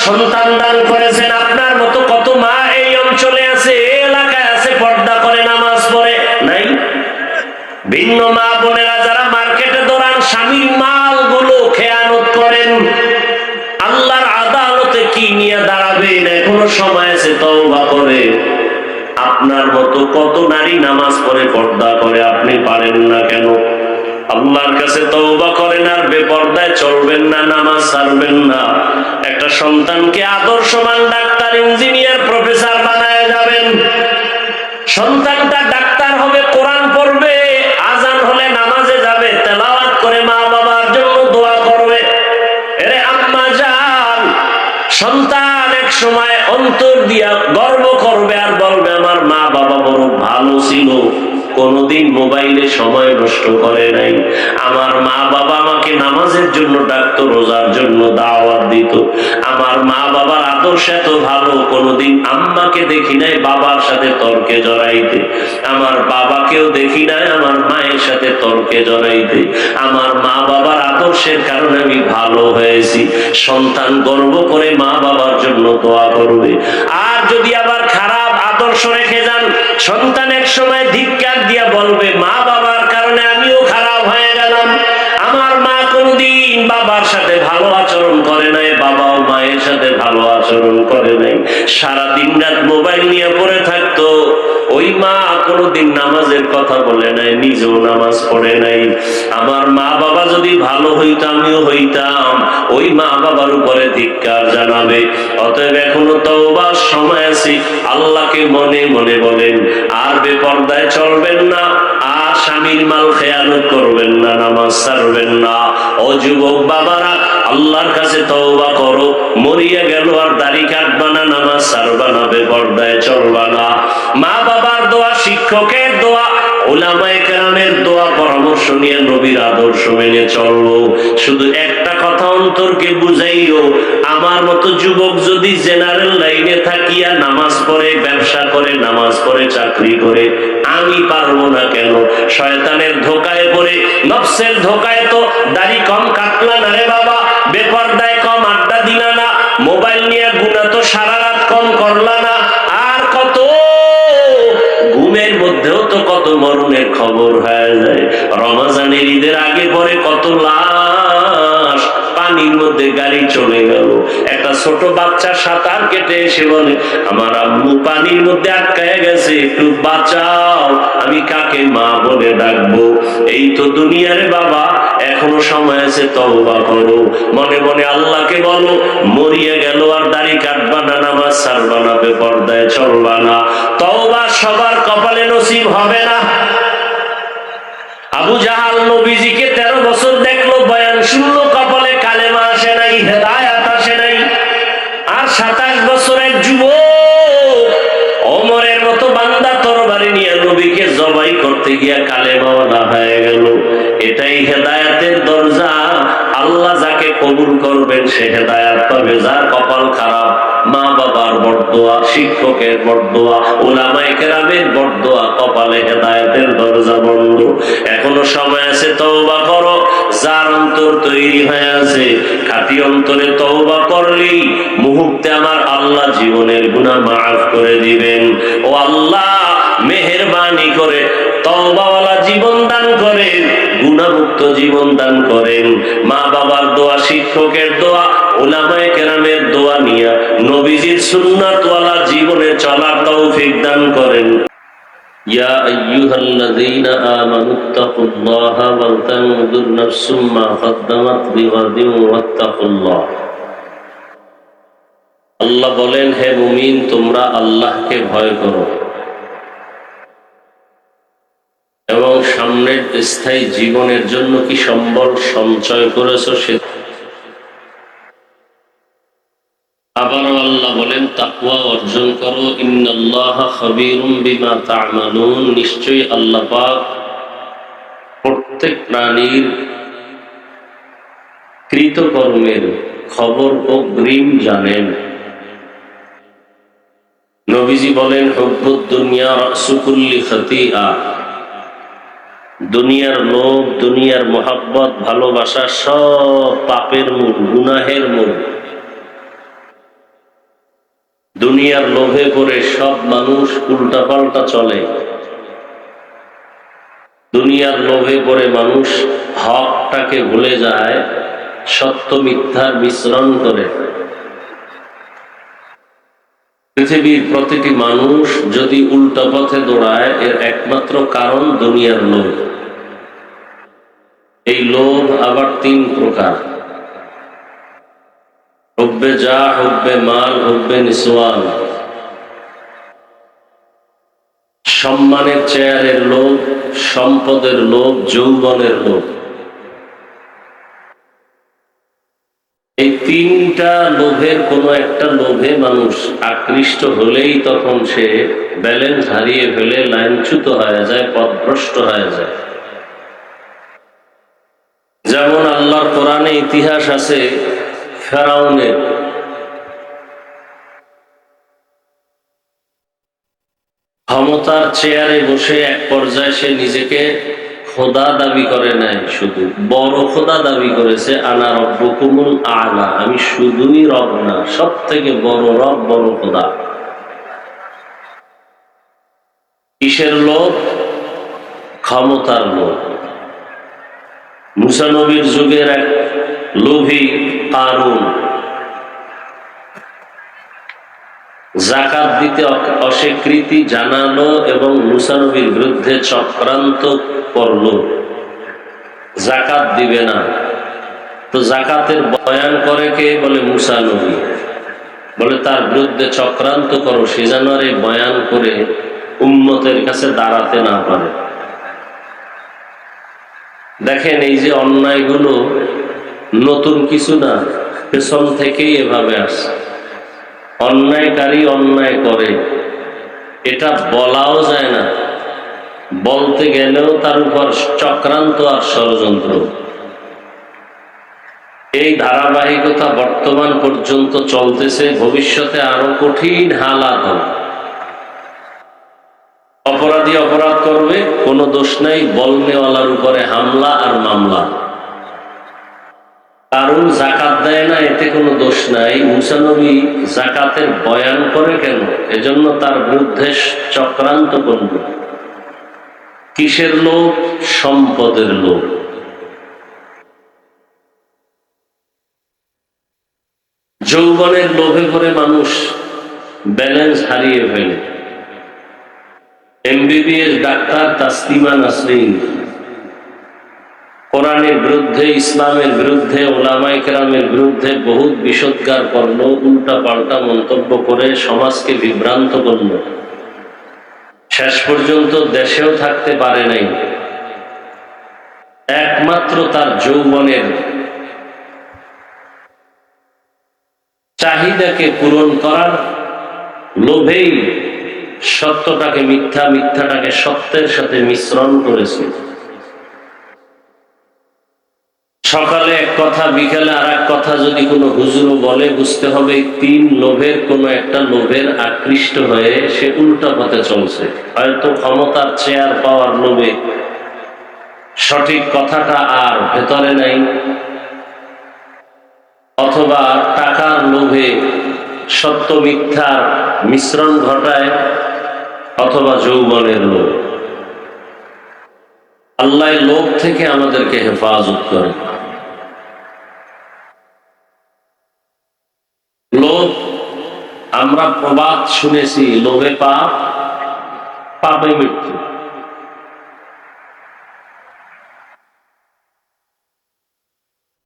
সন্তান দান করেছেন। আপনার মতো কত মা এই অঞ্চলে আছে, এই এলাকায় আছে, পর্দা করে নামাজ পড়ে নাই? ভিন্ন মা বোনেরা যারা মার্কেটে দৌড়ান, স্বামীর মালগুলো খেয়ানত করেন, আল্লাহর আদালতে কি নিয়ে দাঁড়াবেন? এখনো সময় আছে, তওবা করে। আপনার মতো কত নারী নামাজ পড়ে, পর্দা করে, আপনি পারেন না কেন? আল্লাহর কাছে তওবা করেন আর বেপরদায় চলবেন না, নামাজ ছাড়বেন না। একটা সন্তানকে আদর্শবান ডাক্তার, ইঞ্জিনিয়ার, প্রফেসর বানায় যাবেন। সন্তানটা ডাক্তার হবে, কোরআন পড়বে, আজান হলে নামাজে যাবে, তেলাওয়াত করে মা বাবার জন্য দোয়া করবে। এরে আম্মা জান, সন্তান এক সময় অন্তর দিয়া গর্ব করবে আর বলবে আমার মা বাবা বড় ভালো ছিল, কোনদিন মোবাইলে সময় নষ্ট করে নাই। আমার মা বাবা আমাকে নামাজের জন্য ডাকতো, রোজার জন্য দাওয়াত দিত। আমার মা বাবার আদর্শ এত ভালো, কোনদিন আম্মাকে দেখি নাই বাবার সাথে তর্কে জড়াইতে। আমার বাবাকেও দেখি নাই আমার মায়ের সাথে তর্কে জড়াইতে। আমার মা বাবার আদর্শের কারণে আমি ভালো হয়েছি। সন্তান গর্ব করে মা বাবার জন্য দোয়া করবে। আর যদি আবার খারাপ আদর্শ রেখে যান, সন্তান এক সময় ধিক্কার দিয়া বলবে মা বাবার কারণে আমিও খারাপ হয়ে গেলাম। আমার মা কোনদিন বাবার সাথে ভালো আচরণ করে নাই, বাবাও মায়ের সাথে ভালো আচরণ করে নাই, সারা দিন রাত মোবাইল নিয়ে পড়ে থাকতো। ওই মা কোনদিন নামাজের কথা বলে নাই, নিজেও নামাজ পড়ে নাই। আমার মা বাবা যদি ভালো হইতো, আমিও হইতাম। ওই মা বাবার উপরে ধিক্কার জানাবে। অতএব এখনো তওবার সময় আছে। আল্লাহকে মনে মনে বলেন, আর বেপরদায় চলবেন না, আর স্বামীর মাল খেয়ানত করবেন না, নামাজ ছাড়বেন না। ও যুবক বাবারা, আল্লাহর কাছে তওবা করো। মরিয়া গেল আর দাড়ি কাটবা না, নামাজ ছাড়বা না, বেপরদায় চলবা না। মা বাবার দোয়া, শিক্ষকের দোয়া, উলামায়ে কেরামের দোয়া, পরামর্শ নিয়ে নবীর আদর্শ মেনে চলবো। শুধু একটা কথা অন্তরকে বুঝাইও, আমার মতো যুবক যদি জেনারেল লাইনে থাকিয়া নামাজ পড়ে, ব্যবসা করে, নামাজ পড়ে, চাকরি করে, আমি পারবো না কেন? শয়তানের ধোকায় পড়ে, নফসের ধোকায় তো দাড়ি কম কাটলা না রে বাবা, বেপরদায় কম আড্ডা দিলা না, মোবাইল নিয়ে গুনাহ তো সারা রাত কম করলা না, আর কত ঘুমের মধ্যেও তো কত মরণের খবর হয়ে যায়। রমজানের ঈদের আগে পরে কত লাশ পানির মধ্যে গাড়ি চলে গেল। একটা ছোট বাচ্চা সাঁতার কেটে এসে বলে আমার আম্মু পানির মধ্যে আটকায় গেছে, একটু বাঁচাও, আমি কাকে মা বলে ডাকবো? এই তো দুনিয়ারে বাবা, এখনো সময় আছে, তওবা করো। মনে মনে আল্লাহকে বলো, মরিয়া গেল আর দাড়ি কাটবা না, নামাজ ছাড়বা না, বেপরদায় চলবা না। তওবা সবার কপালে নসিব হবে না। আবু জাহাল নবীজিকে 13 বছর দেখলো, বয়ান শুনলো, কপালে কালেমা আসে নাই, হেদায়েত আসে নাই। আর 27 বছরের যুবক ওমরের মতো বান্দা তরবারি নিয়ে নবীকে জবাই করতে গিয়া কালেমাওয়ালা হয়ে গেল। এটাই হেদায়েতের দরজা। আল্লাহ যাকে কবুল করবেন সে হেদায়েত পাবে। যার কপাল খারাপ, মা বাবার বরদোয়া, শিক্ষকের বরদোয়া, উলামায়ে কেরামের বরদোয়া, কপালে হেদায়েতের দরজা বন্ধ। এখনো সময় আছে, তওবা করো। যার অন্তর তৈরি হয়ে আছে, খাঁটি অন্তরে তওবা করলেই মুহূর্তে আমার আল্লাহ জীবনের গুনাহ মাফ করে দিবেন। ও আল্লাহ, মেহেরবানি করে তওবাওয়ালা জীবন দান করেন, গুনাহমুক্ত জীবন দান করেন। মা বাবার দোয়া, শিক্ষকের দোয়া, উলামায়ে কেরামের দোয়া নিয়ে নবীজির সুন্নাতওয়ালা জীবনে চলার তৌফিক দান করেন। ইয়া আইয়ুহাল্লাযীনা আমানুত্তাকুল্লাহা ওয়া তানজুর নাফসুম মা কদ্দামাত লিগাদিন ওয়াত্তাকুল্লাহ। আল্লাহ বলেন, হে মুমিন, তোমরা আল্লাহকে ভয় করো এবং সামনের স্থায়ী জীবনের জন্য কি সম্বল সঞ্চয় করেছো সে। আবারও আল্লাহ বলেন, তাকওয়া অর্জন করো। ইন্নাল্লাহা খাবীরুম বিমা তা'মালুন। নিশ্চয়ই আল্লাহ পাক প্রত্যেক প্রাণীর কৃতকর্মের খবর অগ্রিম জানেন। নবীজি বলেন, হুব্বুদ দুনিয়া রাসু কুল্লি খাতিআ। দুনিয়ার লোভ, দুনিয়ার মোহাব্বত, ভালোবাসা সব পাপের মূল, গুনাহের মূল। দুনিয়ার লোভে করে সব মানুষ উল্টাপাল্টা চলে। দুনিয়ার লোভে করে মানুষ হকটাকে ভুলে যায়, সত্য মিথ্যার মিশ্রণ করে। পৃথিবীর প্রতিটি মানুষ যদি উল্টা পথে দৌড়ায়, এর একমাত্র কারণ দুনিয়ার লোভ। এই লোভ আবার তিন প্রকার: হুব্বে যা, হুব্বে মাল, হুব্বে নিসওয়ান। সম্মানের চেয়ারের লোভ, সম্পদের লোভ, যৌবনের লোভ। এই তিনটা লোভের কোনো একটা লোভে মানুষ আকৃষ্ট হলেই তখন সে ব্যালেন্স হারিয়ে ফেলে, লাইনচ্যুত হয়ে যায়, পথভ্রষ্ট হয়ে যায়। যেমন আল্লাহর কোরআনে ইতিহাস আছে ফেরাউনের। ক্ষমতার চেয়ারে বসে এক পর্যায়ে সে নিজেকে খোদা দাবি করে নাই, শুধু বড় খোদা দাবি করেছে। আনা রব্বুকুমুল আলা, আমি শুধুই রব না, সব থেকে বড় রব, বড় খোদা। কিসের লোভ? ক্ষমতার লোভ। মুসা নবীর যুগের এক লোভী কারুন যাকাত দিতে অস্বীকৃতি জানালো এবং মুসা নবীর বিরুদ্ধে চক্রান্ত করলো, যাকাত দিবে না। তো যাকাতের বয়ান করে কে? বলে মুসা নবী। বলে তার বিরুদ্ধে চক্রান্ত করো, সে যেন আর এই বয়ান করে উম্মতের কাছে দাঁড়াতে না পারে। দেখেন, এই যে অন্যায়গুলো নতুন কিছু না, পেছন থেকেই এভাবে আসে। অন্যায়কারী অন্যায় করে, এটা বলাও যায় না, বলতে গেলেও তার উপর চক্রান্ত আর ষড়যন্ত্র। এই ধারাবাহিকতা বর্তমান পর্যন্ত চলতেছে, ভবিষ্যতে আরো কঠিন হালাত হবে। অপরাধী অপরাধ করবে, কোনো দোষ নাই, বলনেওয়ালার উপরে হামলা আর মামলা। কারণ যাকাত দেয় না, এতে কোনো দোষ নাই। মুসা নবী যাকাতের বয়ান করে কেন? এজন্য তার বিরুদ্ধে চক্রান্ত করল। কিসের লোভ? সম্পদের লোভ। যৌবনের লোভে করে মানুষ ব্যালেন্স হারিয়ে ফেলে। এমবিবিএস ডাক্তার তাসলিমা নাসরিন কোরআনের বিরুদ্ধে, ইসলামের বিরুদ্ধে, ওলামায়ে কেরামের বিরুদ্ধে বহুত বিষোদ্গার করলো, উল্টা পাল্টা মন্তব্য করে সমাজকে বিভ্রান্ত করলো। শেষ পর্যন্ত দেশেও থাকতে পারে নাই। একমাত্র তার যৌবনের চাহিদাকে পূরণ করার লোভেই সত্যটাকে মিথ্যা, মিথ্যাটাকে সত্যের সাথে মিশ্রণ করেছে। সকালে এক কথা, বিকেলে আর এক কথা যদি কোনো হুজুরও বলে, বুঝতে হবে তিন লোভের কোনো একটা লোভের আকৃষ্ট হয়ে সে উল্টা পথে চলছে। হয়তো ক্ষমতার চেয়ার পাওয়ার লোভে সঠিক কথাটা আর ভেতরে নাই, অথবা টাকার লোভে সত্য মিথ্যার মিশ্রণ ঘটায়, অথবা যৌবনের লোভ। আল্লাহ লোভ থেকে আমাদেরকে হেফাজত করে। লোভ, আমরা প্রবাদ শুনেছি, লোভে পাপ, পাপে মৃত্যু।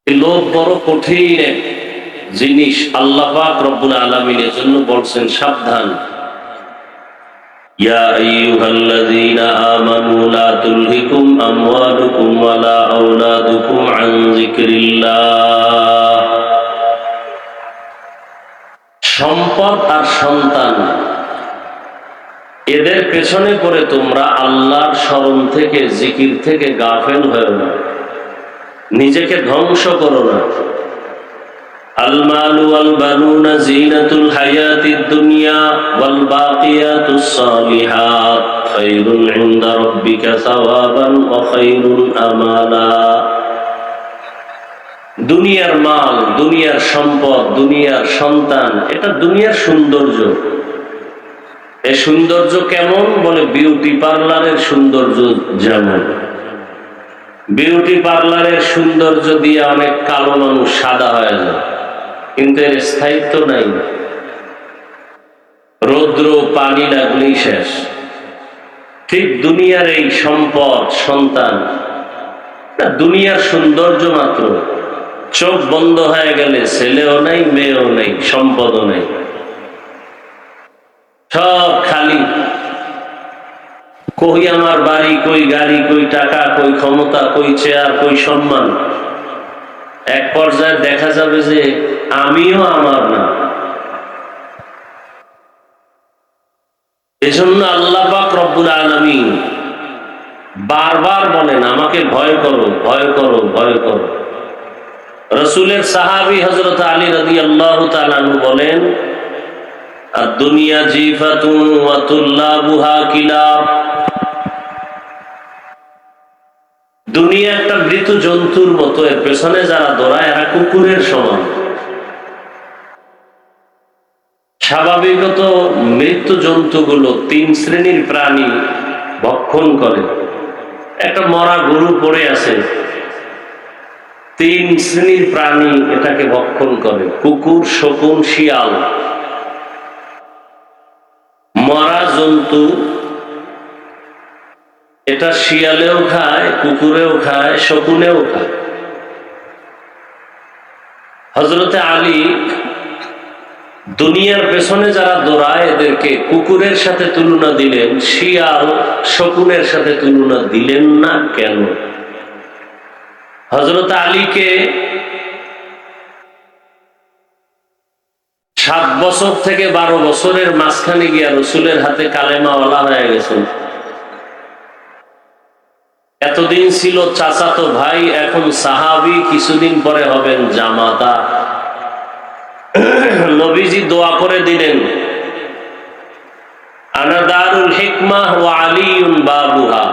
লোভ বড় কঠিন এক জিনিস। আল্লাহ পাক রব্বুল আলামিন এর জন্য বলছেন সাবধান, ইয়া আইয়ুহাল্লাযীনা আমানু লা তুলহিকুম আমওয়ালুকুম ওয়ালা আওলাদুকুম আন যিকরিল্লাহ। সম্পদ আর সন্তান, এদের পেছনে পড়ে তোমরা আল্লাহর স্মরণ থেকে, জিকির থেকে গাফেল হয়ো না, নিজেকে ধ্বংস করো না। আল মালু ওয়াল বানুনা যিনাতুল হায়াতিদ দুনিয়া ওয়াল বাকিয়াতুস সালিহাত খায়রুন ইনদা রাব্বিকা সাওয়াবান ওয়া খায়রুন আমালা। দুনিয়ার মাল, দুনিয়ার সম্পদ, দুনিয়ার সন্তান, এটা দুনিয়ার সৌন্দর্য। এই সৌন্দর্য কেমন? বলে বিউটি পার্লারের সৌন্দর্য যেমন। বিউটি পার্লারের সৌন্দর্য দিয়ে অনেক কালো মানুষ সাদা হয়ে যায়, কিন্তু এর স্থায়িত্ব নাই। রৌদ্র পানি লাগলেই শেষ। ঠিক দুনিয়ার এই সম্পদ, সন্তান, দুনিয়ার সৌন্দর্য মাত্র। চোখ বন্ধ হয়ে গেলে ছেলেও নাই, মেয়েও নেই, সম্পদও নেই, সব খালি। কই আমার বাড়ি, কই গাড়ি, কই টাকা, কই ক্ষমতা, কই চেয়ার, কই সম্মান। এক পর্যায়ে দেখা যাবে যে আমিও আমার না। এজন্য আল্লাহ পাক রব্বুল আলামিন বারবার বলেন, আমাকে ভয় করো, ভয় করো, ভয় করো। রাসূলের সাহাবী হযরত আলী রাদিয়াল্লাহু তাআলা আনহু বলেন, আদ-দুনিয়া জিফাতুন ওয়া তুল্লাবুহা কিলাব। দুনিয়া একটা মৃত জন্তুর মতো, এর পেছনে যারা দৌড়ায় এরা কুকুরের সমান। স্বাভাবিকত মৃত্যু জন্তুগুলো তিন শ্রেণীর প্রাণী ভক্ষণ করে। একটা মরা গরু পড়ে আছে, তিন শ্রেণীর প্রাণী এটাকে ভক্ষণ করে, কুকুর, শকুন, শিয়াল। মরা জন্তু এটা শিয়ালেও খায়, কুকুরেও খায়, শকুনেও খায়। হযরতে আলী দুনিয়ার পেছনে যারা দৌড়ায় এদেরকে কুকুরের সাথে তুলনা দিলেন, শিয়াল, শকুনের সাথে তুলনা দিলেন না কেন? হযরত আলীকে 7 বছর থেকে 12 বছরের মাঝখানে গিয়া রসুলের হাতে কালেমাওয়ালা হয়ে গেছেন। এতদিন ছিল চাচাতো ভাই, এখন সাহাবী, কিছুদিন পরে হবেন জামাতা। নবীজি দোয়া করে দিলেন, আনা দারুল হিকমাহ ওয়া আলীউন বাবুহা।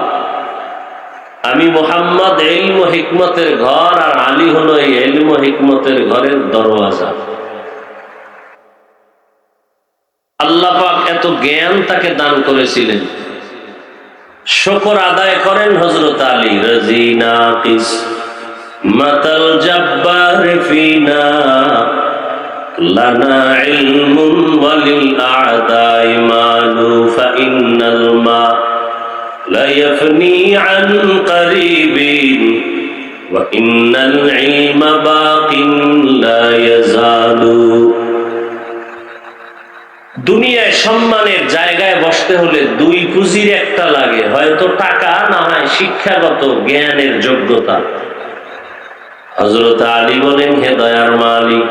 আমি মুহাম্মদ ইলম ও হিকমতের ঘর, আর আলী হলো এই ইলম ও হিকমতের ঘরের দরওয়াজা। আল্লাহ পাক এত জ্ঞান তাকে দান করেছিলেন। শুকর আদায় করেন হযরত আলী। রাজিনা কিস মাতাল জাব্বার ফিনা লানা ইলমুন ওয়ালিল আ'দাই মালু ফাইন্নাল মা লা ইয়াফনি আন করিবিন ওয়া ইন্নাল ইলমা বাকিন লা ইয়াজালু। দুনিয়ায় সম্মানের জায়গায় বসতে হলে দুই পুঁজির একটা লাগে, হয়তো টাকা, না হয় শিক্ষাগত জ্ঞানের যোগ্যতা। হযরত আলী বলেন, হে দয়ার মালিক,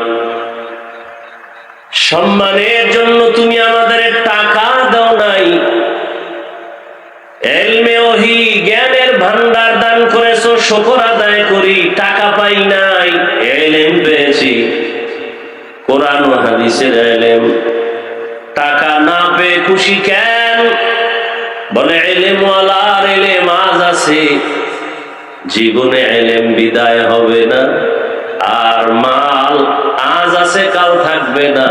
সম্মানের জন্য তুমি আমাদের টাকা দাও নাই, ইলমে ওহী জ্ঞানের ভান্ডার দান করেছো, শুকর আদায় করি। টাকা পাই নাই, ইলম পেয়েছি, কোরআন ও হাদিসের ইলম। টাকা না পেয়ে খুশি কেন? বলে ইলম ওয়ালার ইলম আজ আছে, জীবনে ইলম বিদায় হবে না। আর মাল আজ আছে, কাল থাকবে না।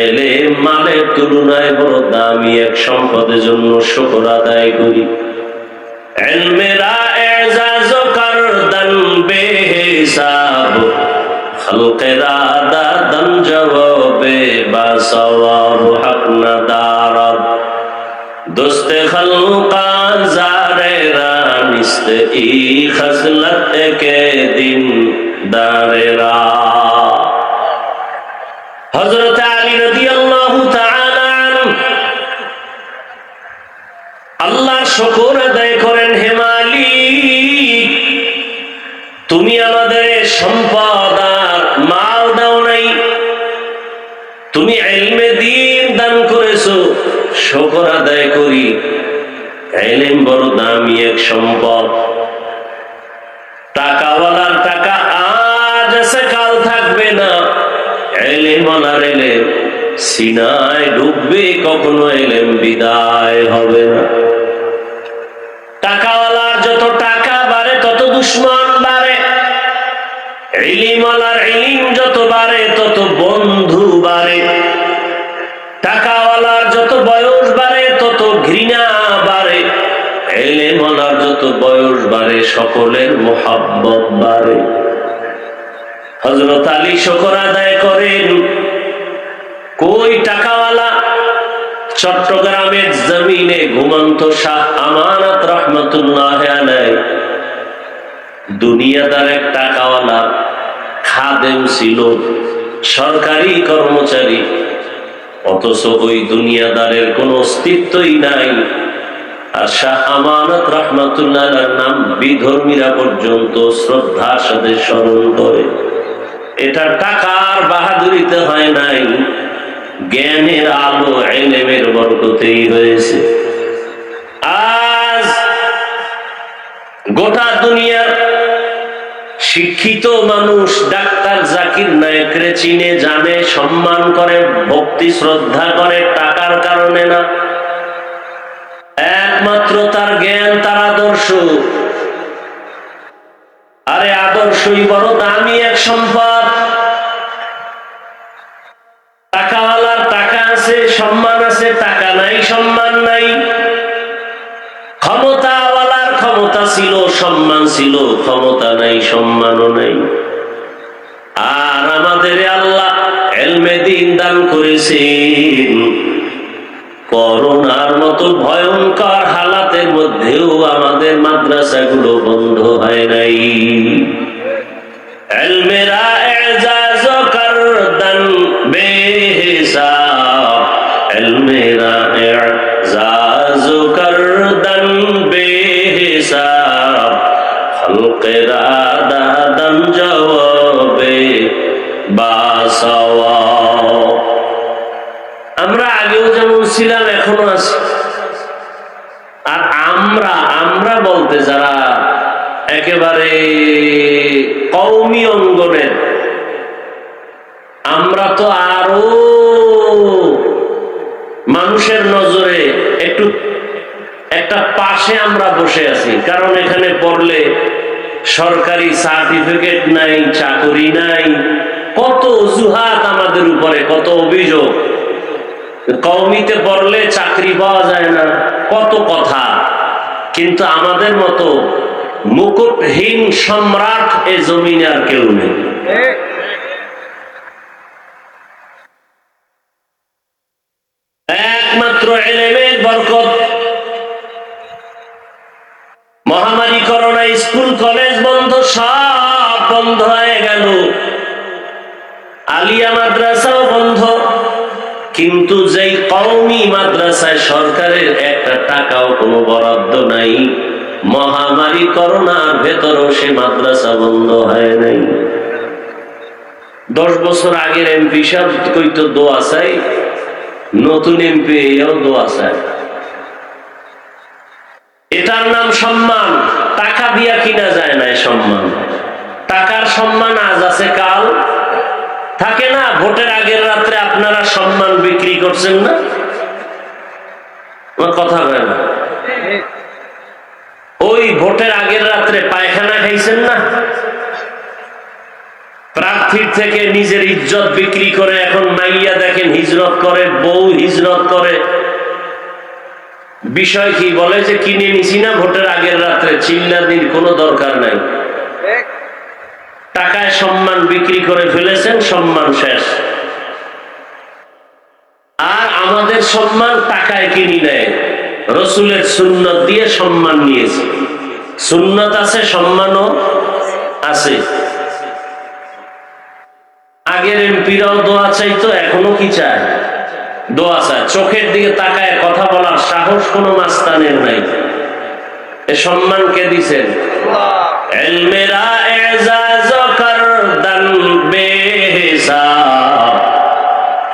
ইলম মালের তুলনায় বড় দামি এক সম্পদের জন্য শুকর আদায় করি। ইলমেরা এজাজ করদান বেহিসাব, খালকেরা দাদান জবাবে বাসওয়াব হক না দারব। দোস্তে খালকা জারেরা নিস্তে ই খসলত কে দিন দারেরা। হযরত আলী রাদিয়াল্লাহু তাআলা আনহু আল্লাহর শুকর আদায় করেন, হে মালিক, তুমি আমাদের সম্পদ আর মাল দাও নাই, তুমি ইলমে দ্বীন দান করেছো, শুকর আদায় করি। ইলম বড় দামি এক সম্পদ। টাকাওয়ালার টাকা আজ আছে, কাল থাকবে না। ইলম ওয়ালার ইলম সিনায় ডুববে, কখনো ইলম বিদায় হবে না। টাকাওয়ালার যত টাকা বাড়ে তত দুশমন বাড়ে। ইলিমওয়ালার ইলিম যত বাড়ে তত বন্ধু বাড়ে, টাকাওয়ালার যত বয়স বাড়ে তত ঘৃণা বাড়ে, ইলিমওয়ালার যত বয়স বাড়ে সকলের মোহাব্বত বাড়ে। হযরত আলী শুকর আদায় করেন, কই টাকাওয়ালা? চট্টগ্রামের জমিনে ঘুমন্ত শাহ আমানত রহমতুল্লাহ আলাইহি দুনিয়াদার এক টাকাওয়ালা খাদেম ছিল, সরকারি কর্মচারী, অথচ ওই দুনিয়াদারের কোনো অস্তিত্বই নাই। আর শাহ আমানত রহমতুল্লাহ নাম বিধর্মীরা পর্যন্ত শ্রদ্ধার সাথে স্মরণ করে। এটা টাকার বাহাদুরিতে হয় নাই, জ্ঞানের আলো ইলমের বরকতেই হয়েছে। আজ গোটা দুনিয়ার শিক্ষিত মানুষ ডাক্তার জাকির নায়েকরে চিনে, জানে, সম্মান করে, ভক্তি শ্রদ্ধা করে, টাকার কারণে না, একমাত্র তার জ্ঞান, তার আদর্শ। আরে আদর্শই বড় দামি এক সম্পদ। টাকাওয়ালার টাকা আছে, সম্মান আছে, টাকা নাই, সম্মান নাই। ক্ষমতাওয়ালার ক্ষমতা ছিল, সম্মান ছিল, ক্ষমতা নাই, সম্মানও নাই। আর আমাদের আল্লাহ ইলমে দ্বীন দান করেছেন। করোনার মতো ভয়ঙ্কর হালাতের মধ্যেও আমাদের মাদ্রাসাগুলো বন্ধ হয় নাই। ইলমেরা এজাজ করদান বেহিসাব, ইলমেরা এজাজ করদান বেহিসাব, খলকেরা দাদান জওয়াবে বাসাওয়াব। আমরা আগেও যেমন ছিলাম এখনো আছি। আর আমরা বলতে যারা একেবারে কওমি অঙ্গনের, আমরা তো আরো মানুষের নজরে একটু একটা পাশে আমরা বসে আছি। কারণ এখানে পড়লে সরকারি সার্টিফিকেট নাই, চাকরি নাই, কত অজুহাত আমাদের উপরে, কত অভিযোগ। কওমিতে পড়লে চাকরি পাওয়া যায় না, কত কথা। কিন্তু আমাদের মতো মুকুটহীন সম্রাট এ জমিনে আর কেউ নেই। একমাত্র ইলমের বরকত। মহামারী করোনা, স্কুল কলেজ বন্ধ, সব বন্ধ হয়ে গেল, আলিয়া মাদ্রাসাও বন্ধ। কিন্তু যেই কওমি মাদ্রাসায় সরকারের একটা টাকাও কোনো বরাদ্দ নাই, মহামারী করোনার ভেতরও সে মাদ্রাসা বন্ধ হয় নাই। 10 বছর আগের এমপি সাহেব কইতো দোয়া চাই, নতুন এমপি এও দোয়া চাই। এটার নাম সম্মান। টাকা দিয়া কিনা যায় না সম্মান। টাকার সম্মান আজ আছে, কাল থাকে না। ভোটের আগের রাত্রে আপনারা সম্মান বিক্রি করছেন না? কথা হয় না। ওই ভোটের আগের রাত্রে পায়খানা খাইছেন না? প্রার্থীর থেকে নিজের ইজ্জত বিক্রি করে এখন মাইয়া দেখেন হিজরত করে, বউ হিজরত করে। বিষয় কি? বলে যে কিনে নিছি না ভোটের আগের রাত্রে, চিল্লানির কোনো দরকার নাই। টাকায় সম্মান বিক্রি করে ফেলেছেন, সম্মান শেষ। আর আমাদের সম্মান টাকায় কিনি নেয়। রসুলের সুন্নত দিয়ে সম্মান নিয়েছে। সুন্নত আছে, সম্মানও আছে। আগের এমপিরাও দোয়া চাইতো, এখনো কি চায়? দোয়া চায়। চোখের দিকে তাকায় কথা বলার সাহস কোনো মাস্তানের নাই। এ সম্মান কে দিছেন? ইলমেরা এজাজ করদান বেহিসাব,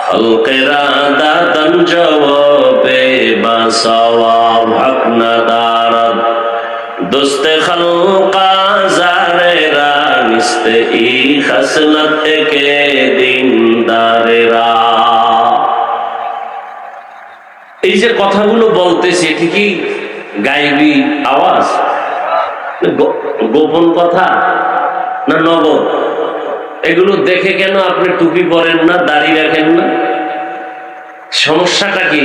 খলকেরা দাদান জওয়াবে বাসাওয়াব, হক না দারদ দোস্তে খলকা জারেরা, নিস্তে ই খসলত কে দিনদারেরা। এই যে কথাগুলো বলতেছি, এটি কি গায়েবী আওয়াজ, গোপন কথা না নগদ? এগুলো দেখে কেন আপনি টুপি পরেন না, দাড়ি রাখেন না? সমস্যাটা কি?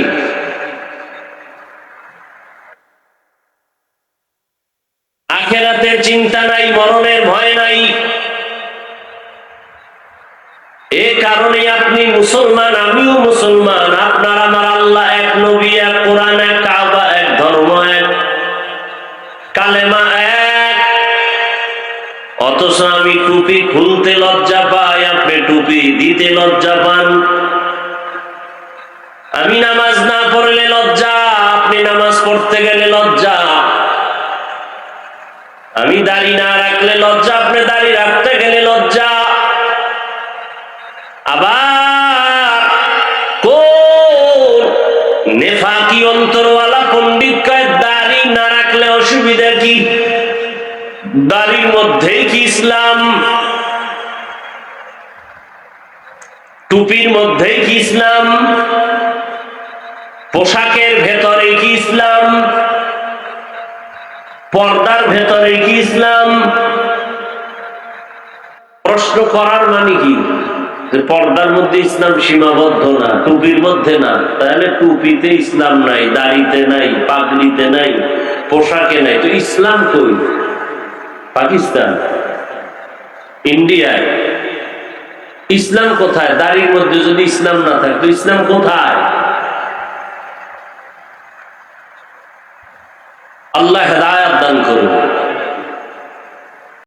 আখিরাতের চিন্তা নাই, মরণের ভয় নাই। এ কারণে আপনি মুসলমান, আমিও মুসলমান। আপনার আমার আল্লাহ এক, নবী এক, কোরআন এক, কাবা এক, ধর্ম এক, কালেমা এক। অথচ আমি টুপি খুলতে লজ্জা পাই, আপনি টুপি দিতে লজ্জা পান। আমি নামাজ না পড়লে লজ্জা, আপনি নামাজ পড়তে গেলে লজ্জা। আমি দাড়ি না রাখলে লজ্জা, আপনি দাড়ি রাখতে গেলে লজ্জা। আবার কোন নেফাকি অন্তরওয়ালা পণ্ডিত কয় দাড়ি না রাখলে অসুবিধা কি? দাড়ির মধ্যেই কি ইসলাম? টুপির মধ্যেই কি ইসলাম? পোশাকের ভেতরে কি ইসলাম? পর্দার ভেতরে কি ইসলাম? প্রশ্ন করার মানে কি? পর্দার মধ্যে ইসলাম সীমাবদ্ধ না, টুপির মধ্যে না। তাহলে টুপিতে ইসলাম নাই, দাড়িতে নাই, পাগড়িতে নাই, পোশাকে নাই। তো ইসলাম কই? পাকিস্তান, ইন্ডিয়ায় ইসলাম কোথায়? দাড়ির মধ্যে যদি ইসলাম না থাকে তো ইসলাম কোথায়? আল্লাহ হেদায়েত দান করুন।